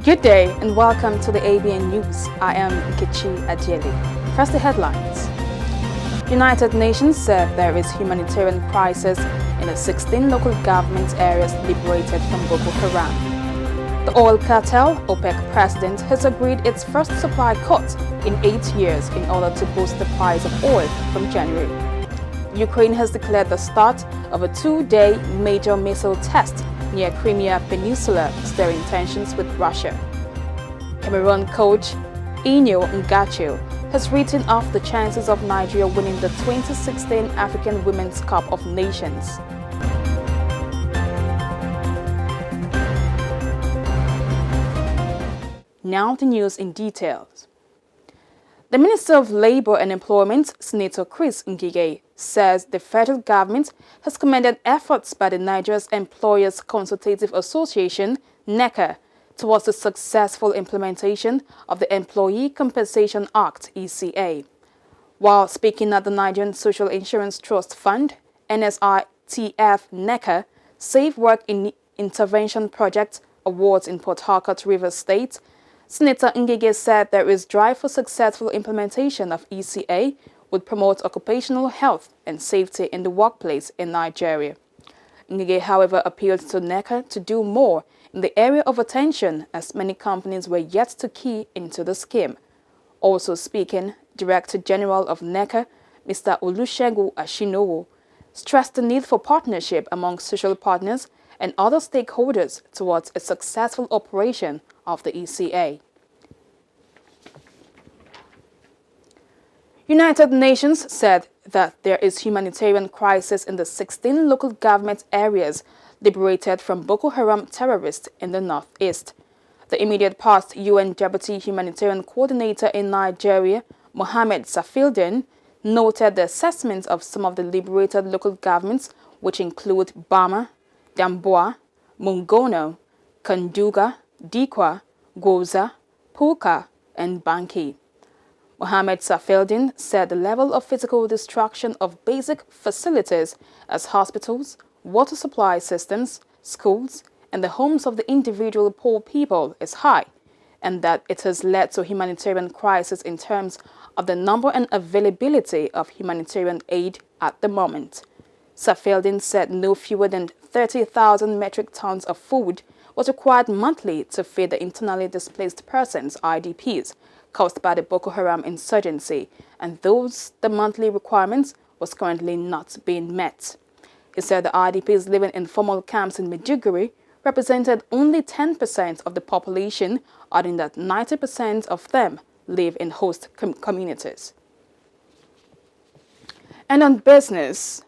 Good day and welcome to the ABN News. I am Nkechi Adiele. First, the headlines. United Nations said there is humanitarian crisis in the 16 local government areas liberated from Boko Haram. The oil cartel, OPEC president, has agreed its first supply cut in 8 years in order to boost the price of oil from January. Ukraine has declared the start of a 2-day major missile test near Crimea Peninsula, stirring tensions with Russia. Cameroon coach Inyo Ngacho has written off the chances of Nigeria winning the 2016 African Women's Cup of Nations. Now the news in details. The Minister of Labour and Employment, Senator Chris Ngige, says the federal government has commended efforts by the Nigeria's Employers Consultative Association, NECA, towards the successful implementation of the Employee Compensation Act, ECA. While speaking at the Nigerian Social Insurance Trust Fund, NSITF NECA, Safe Work Intervention Project Awards in Port Harcourt, Rivers State, Senator Ngige said there is drive for successful implementation of ECA would promote occupational health and safety in the workplace in Nigeria. Ngige, however, appealed to NECA to do more in the area of attention as many companies were yet to key into the scheme. Also speaking, Director General of NECA, Mr. Olusegun Ashinowo, stressed the need for partnership among social partners and other stakeholders towards a successful operation of the ECA. United Nations said that there is humanitarian crisis in the 16 local government areas liberated from Boko Haram terrorists in the northeast. The immediate past UN Deputy Humanitarian Coordinator in Nigeria, Mohammed Safieldin, noted the assessment of some of the liberated local governments, which include Bama, Damboa, Mungono, Kanduga, Dikwa, Gwoza, Pulka, and Banki. Mohammed Safieldin said the level of physical destruction of basic facilities as hospitals, water supply systems, schools, and the homes of the individual poor people is high, and that it has led to humanitarian crisis in terms of the number and availability of humanitarian aid at the moment. Safieldin said no fewer than 30,000 metric tons of food was required monthly to feed the internally displaced persons, IDPs, caused by the Boko Haram insurgency, and the monthly requirements was currently not being met. He said the IDPs living in formal camps in Maiduguri represented only 10% of the population, adding that 90% of them live in host communities. And on business,